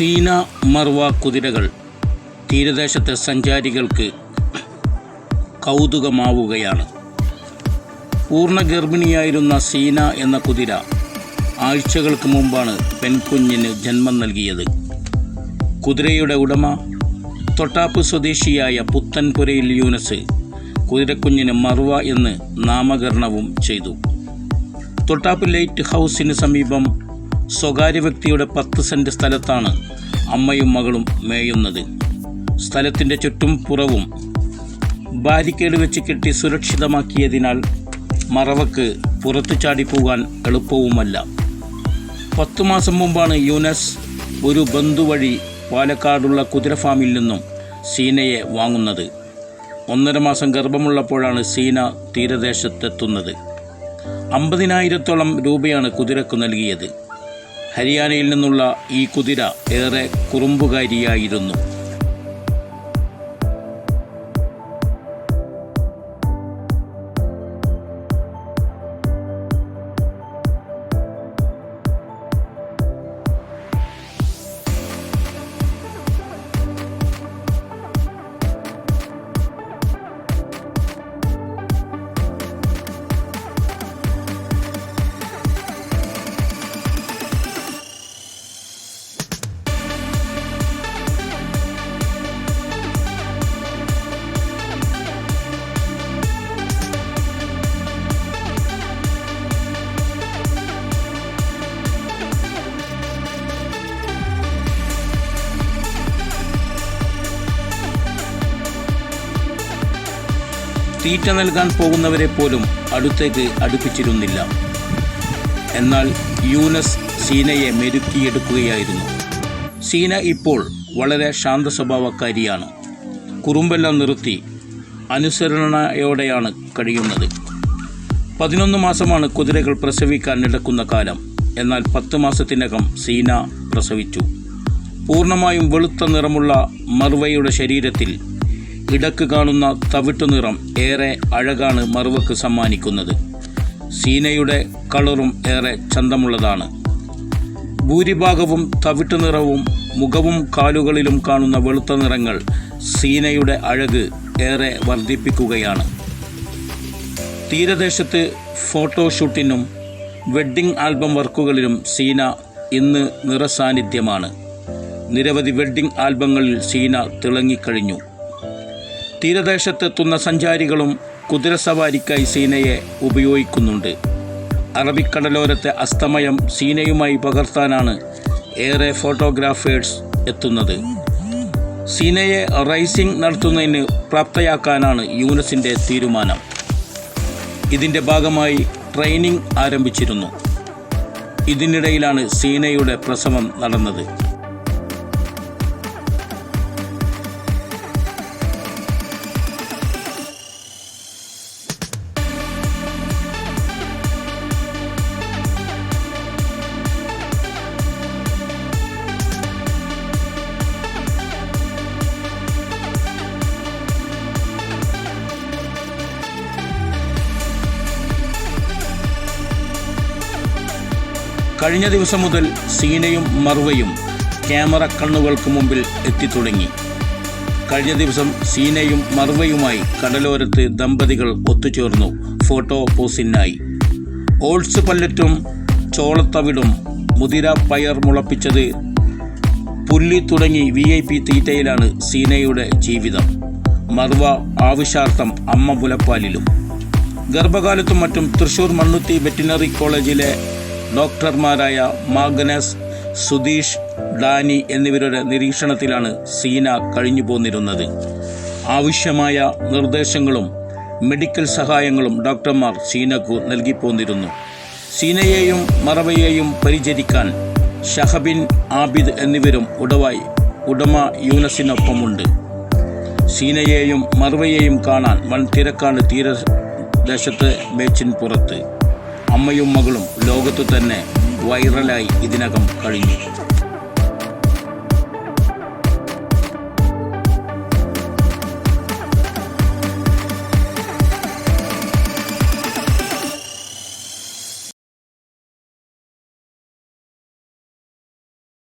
സീന മർവ കുതിരകൾ തീരദേശത്തെ സഞ്ചാരികൾക്ക് കൗതുകമാവുകയാണ്. പൂർണ്ണഗർഭിണിയായിരുന്ന സീന എന്ന കുതിര ആഴ്ചകൾക്ക് മുമ്പാണ് പെൺകുഞ്ഞിന് ജന്മം നൽകിയത്. കുതിരയുടെ ഉടമ തൊട്ടാപ്പ് സ്വദേശിയായ പുത്തൻപുരയിൽ യൂനസ് കുതിരക്കുഞ്ഞിന് മർവ എന്ന് നാമകരണവും ചെയ്തു. തൊട്ടാപ്പ് ലൈറ്റ് ഹൗസിന് സമീപം സ്വകാര്യ വ്യക്തിയുടെ 10 സെൻറ് സ്ഥലത്താണ് അമ്മയും മകളും മേയുന്നത്. സ്ഥലത്തിൻ്റെ ചുറ്റും പുറവും ബാരിക്കേഡ് വെച്ച് കെട്ടി സുരക്ഷിതമാക്കിയതിനാൽ മറവക്ക് പുറത്തു ചാടിപ്പോകാൻ എളുപ്പവുമല്ല. 10 മാസം മുമ്പാണ് യൂനസ് ഒരു ബന്ധു വഴി പാലക്കാടുള്ള കുതിര ഫാമിൽ നിന്നും സീനയെ വാങ്ങുന്നത്. 1.5 മാസം ഗർഭമുള്ളപ്പോഴാണ് സീന തീരദേശത്തെത്തുന്നത്. 50,000-ഓളം രൂപയാണ് കുതിരക്ക് നൽകിയത്. ഹരിയാനയിൽ നിന്നുള്ള ഈ കുതിര ഏറെ കുറുമ്പുകാരിയായിരുന്നു. തീറ്റ നൽകാൻ പോകുന്നവരെ പോലും അടുത്തേക്ക് അടുപ്പിച്ചിരുന്നില്ല. എന്നാൽ യൂനസ് സീനയെ മെരുക്കിയെടുക്കുകയായിരുന്നു. സീന ഇപ്പോൾ വളരെ ശാന്ത സ്വഭാവക്കാരിയാണ്. കുറുമ്പെല്ലാം നിർത്തി അനുസരണയോടെയാണ് കഴിയുന്നത്. 11 മാസമാണ് കുതിരകൾ പ്രസവിക്കാൻ എടുക്കുന്ന കാലം. എന്നാൽ 10 മാസത്തിനകം സീന പ്രസവിച്ചു. പൂർണ്ണമായും വെളുത്ത നിറമുള്ള മർവയുടെ ശരീരത്തിൽ ഇടക്ക് കാണുന്ന തവിട്ടു നിറം ഏറെ അഴകാണ് മർവക്ക് സമ്മാനിക്കുന്നത്. സീനയുടെ കളറും ഏറെ ചന്തമുള്ളതാണ്. ഭൂരിഭാഗവും തവിട്ടു നിറവും മുഖവും കാലുകളിലും കാണുന്ന വെളുത്ത നിറങ്ങൾ സീനയുടെ അഴക് ഏറെ വർദ്ധിപ്പിക്കുകയാണ്. തീരദേശത്ത് ഫോട്ടോഷൂട്ടിനും വെഡ്ഡിംഗ് ആൽബം വർക്കുകളിലും സീന ഇന്ന് നിറസാന്നിധ്യമാണ്. നിരവധി വെഡ്ഡിംഗ് ആൽബങ്ങളിൽ സീന തിളങ്ങിക്കഴിഞ്ഞു. തീരദേശത്തെത്തുന്ന സഞ്ചാരികളും കുതിരസവാരിക്കായി സീനയെ ഉപയോഗിക്കുന്നുണ്ട്. അറബിക്കടലോരത്തെ അസ്തമയം സീനയുമായി പകർത്താനാണ് ഏറെ ഫോട്ടോഗ്രാഫേഴ്സ് എത്തുന്നത്. സീനയെ റൈസിംഗ് നടത്തുന്നതിന് പ്രാപ്തയാക്കാനാണ് യൂനസിൻ്റെ തീരുമാനം. ഇതിൻ്റെ ഭാഗമായി ട്രെയിനിങ് ആരംഭിച്ചിരുന്നു. ഇതിനിടയിലാണ് സീനയുടെ പ്രസവം നടന്നത്. കഴിഞ്ഞ ദിവസം മുതൽ സീനയും മർവയും ക്യാമറ കണ്ണുകൾക്ക് മുമ്പിൽ എത്തിത്തുടങ്ങി. കഴിഞ്ഞ ദിവസം സീനയും മർവയുമായി കടലോരത്ത് ദമ്പതികൾ ഒത്തുചേർന്നു ഫോട്ടോ പോസിനായി. ഓട്സ് പല്ലറ്റും ചോളത്തവിടും മുതിര പയർ മുളപ്പിച്ചത് പുല്ലി തുടങ്ങി VIP തീറ്റയിലാണ് സീനയുടെ ജീവിതം. മർവ ആവശ്യാർത്ഥം അമ്മ മുലപ്പാലിലും. ഗർഭകാലത്തും മറ്റും തൃശൂർ മണ്ണുത്തി വെറ്റിനറി കോളേജിലെ ഡോക്ടർമാരായ മാഗ്നസ്, സുധീഷ്, ഡാനി എന്നിവരുടെ നിരീക്ഷണത്തിലാണ് സീന കഴിഞ്ഞു പോന്നിരുന്നത്. ആവശ്യമായ നിർദ്ദേശങ്ങളും മെഡിക്കൽ സഹായങ്ങളും ഡോക്ടർമാർ സീനക്കു നൽകിപ്പോന്നിരുന്നു. സീനയെയും മറവയെയും പരിചരിക്കാൻ ഷഹബിൻ, ആബിദ് എന്നിവരും ഉടമ യൂനസിനൊപ്പമുണ്ട്. സീനയെയും മറവയെയും കാണാൻ വൻ തിരക്കാണ് തീരദേശത്തെ ബേച്ചിൻ പുറത്ത്. അമ്മയും മകളും ലോകത്തു തന്നെ വൈറലായി ഇതിനകം കഴിഞ്ഞു.